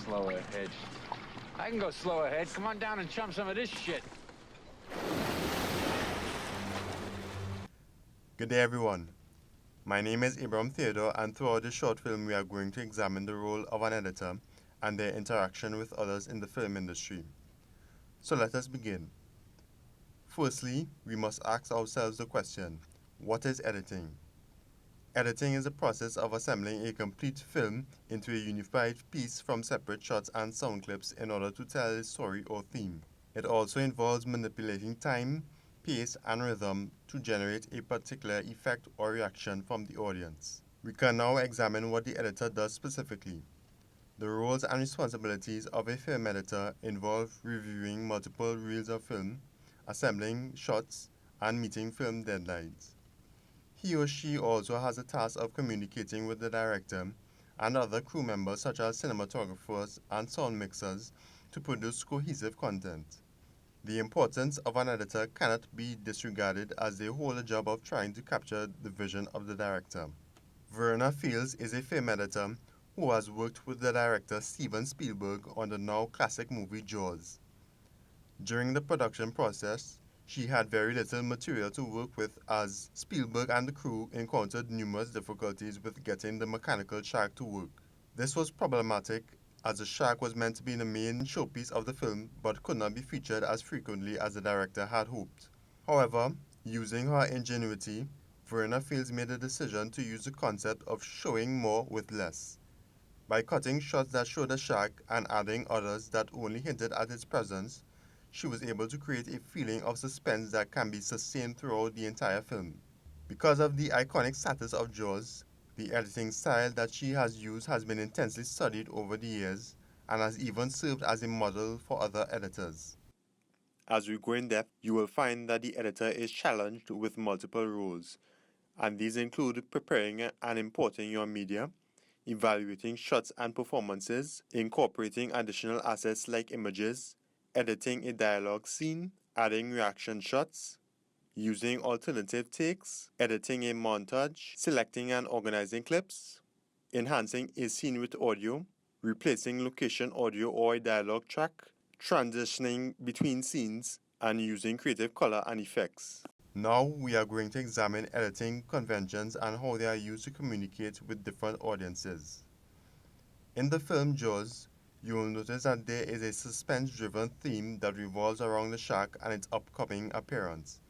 Slow ahead. I can go slow ahead. Come on down and chum some of this shit. Good day, everyone. My name is Abraham Theodore, and throughout this short film, we are going to examine the role of an editor and their interaction with others in the film industry. So let us begin. Firstly, we must ask ourselves the question, what is editing? Editing is the process of assembling a complete film into a unified piece from separate shots and sound clips in order to tell a story or theme. It also involves manipulating time, pace, and rhythm to generate a particular effect or reaction from the audience. We can now examine what the editor does specifically. The roles and responsibilities of a film editor involve reviewing multiple reels of film, assembling shots, and meeting film deadlines. He or she also has a task of communicating with the director and other crew members such as cinematographers and sound mixers to produce cohesive content. The importance of an editor cannot be disregarded as they hold a job of trying to capture the vision of the director. Verna Fields is a film editor who has worked with the director Steven Spielberg on the now classic movie Jaws. During the production process, she had very little material to work with as Spielberg and the crew encountered numerous difficulties with getting the mechanical shark to work. This was problematic as the shark was meant to be the main showpiece of the film but could not be featured as frequently as the director had hoped. However, using her ingenuity, Verna Fields made a decision to use the concept of showing more with less. By cutting shots that showed the shark and adding others that only hinted at its presence, she was able to create a feeling of suspense that can be sustained throughout the entire film. Because of the iconic status of Jaws, the editing style that she has used has been intensely studied over the years and has even served as a model for other editors. As we go in depth, you will find that the editor is challenged with multiple roles, and these include preparing and importing your media, evaluating shots and performances, incorporating additional assets like images, editing a dialogue scene, adding reaction shots, using alternative takes, editing a montage, selecting and organizing clips, enhancing a scene with audio, replacing location audio or a dialogue track, transitioning between scenes, and using creative color and effects. Now we are going to examine editing conventions and how they are used to communicate with different audiences. In the film Jaws, you will notice that there is a suspense-driven theme that revolves around the shark and its upcoming appearance.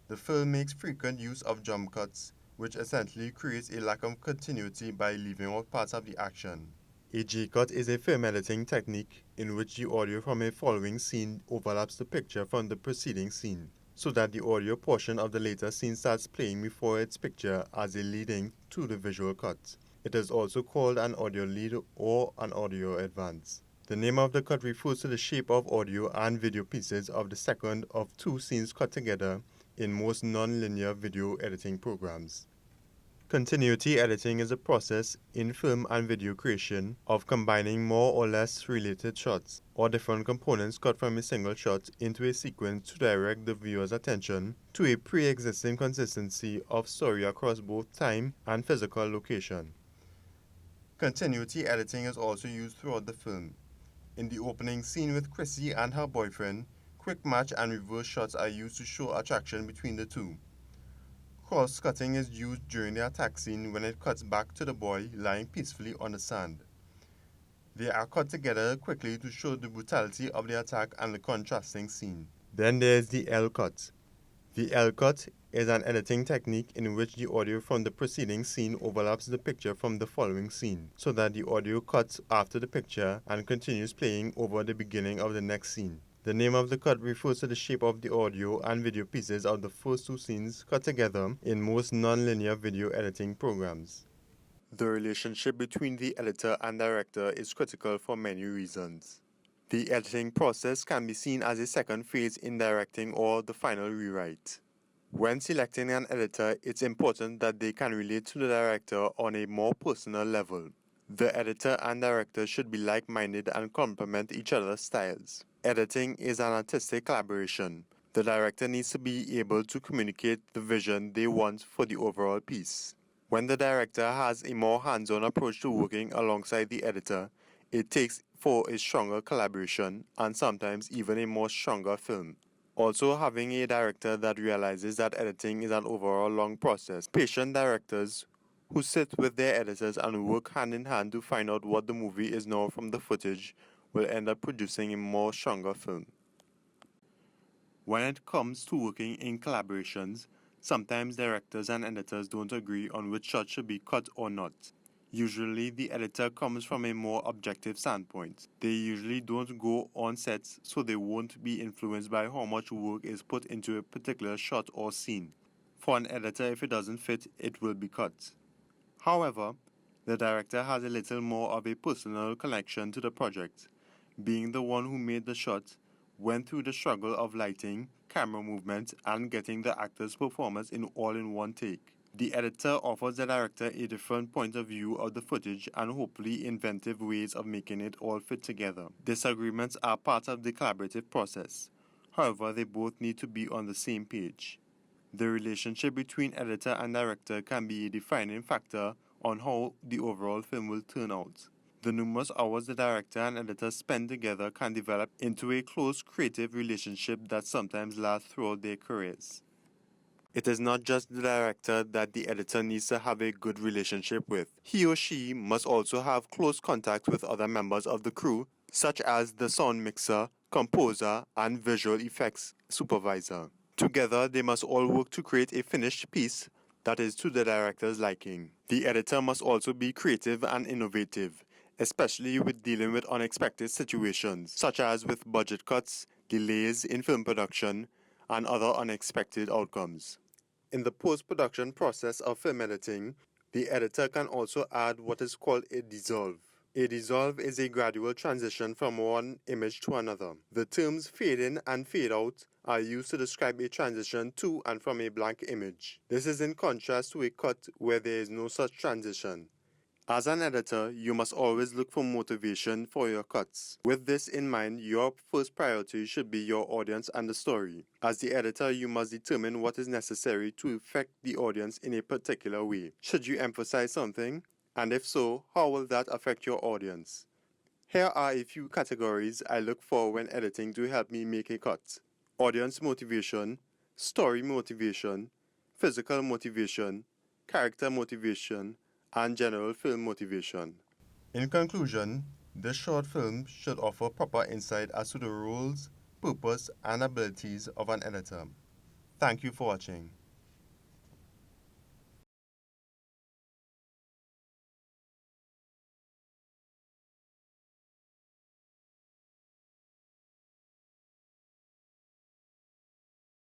The film makes frequent use of jump cuts, which essentially creates a lack of continuity by leaving out parts of the action. A J-cut is a film editing technique in which the audio from a following scene overlaps the picture from the preceding scene, so that the audio portion of the later scene starts playing before its picture as a leading to the visual cut. It is also called an audio lead or an audio advance. The name of the cut refers to the shape of audio and video pieces of the second of two scenes cut together in most non-linear video editing programs. Continuity editing is a process in film and video creation of combining more or less related shots or different components cut from a single shot into a sequence to direct the viewer's attention to a pre-existing consistency of story across both time and physical location. Continuity editing is also used throughout the film. In the opening scene with Chrissy and her boyfriend, quick match and reverse shots are used to show attraction between the two. Cross-cutting is used during the attack scene when it cuts back to the boy lying peacefully on the sand. They are cut together quickly to show the brutality of the attack and the contrasting scene. Then there is the L-cut. The L-cut is an editing technique in which the audio from the preceding scene overlaps the picture from the following scene, so that the audio cuts after the picture and continues playing over the beginning of the next scene. The name of the cut refers to the shape of the audio and video pieces of the first two scenes cut together in most non-linear video editing programs. The relationship between the editor and director is critical for many reasons. The editing process can be seen as a second phase in directing or the final rewrite. When selecting an editor, it's important that they can relate to the director on a more personal level. The editor and director should be like-minded and complement each other's styles. Editing is an artistic collaboration. The director needs to be able to communicate the vision they want for the overall piece. When the director has a more hands-on approach to working alongside the editor, it takes for a stronger collaboration and sometimes even a more stronger film. Also, having a director that realizes that editing is an overall long process. Patient directors who sit with their editors and work hand in hand to find out what the movie is now from the footage will end up producing a more stronger film. When it comes to working in collaborations, sometimes directors and editors don't agree on which shot should be cut or not. Usually, the editor comes from a more objective standpoint. They usually don't go on sets, so they won't be influenced by how much work is put into a particular shot or scene. For an editor, if it doesn't fit, it will be cut. However, the director has a little more of a personal connection to the project. Being the one who made the shot, went through the struggle of lighting, camera movement, and getting the actor's performance all in one take. The editor offers the director a different point of view of the footage and hopefully inventive ways of making it all fit together. Disagreements are part of the collaborative process. However, they both need to be on the same page. The relationship between editor and director can be a defining factor on how the overall film will turn out. The numerous hours the director and editor spend together can develop into a close creative relationship that sometimes lasts throughout their careers. It is not just the director that the editor needs to have a good relationship with. He or she must also have close contact with other members of the crew, such as the sound mixer, composer, and visual effects supervisor. Together, they must all work to create a finished piece that is to the director's liking. The editor must also be creative and innovative, especially with dealing with unexpected situations, such as with budget cuts, delays in film production, and other unexpected outcomes. In the post-production process of film editing, the editor can also add what is called a dissolve. A dissolve is a gradual transition from one image to another. The terms fade in and fade out are used to describe a transition to and from a blank image. This is in contrast to a cut where there is no such transition. As an editor, you must always look for motivation for your cuts. With this in mind, your first priority should be your audience and the story. As the editor, you must determine what is necessary to affect the audience in a particular way. Should you emphasize something? And if so, how will that affect your audience? Here are a few categories I look for when editing to help me make a cut: audience motivation, story motivation, physical motivation, character motivation, and general film motivation. In conclusion, this short film should offer proper insight as to the roles, purpose, and abilities of an editor. Thank you for watching.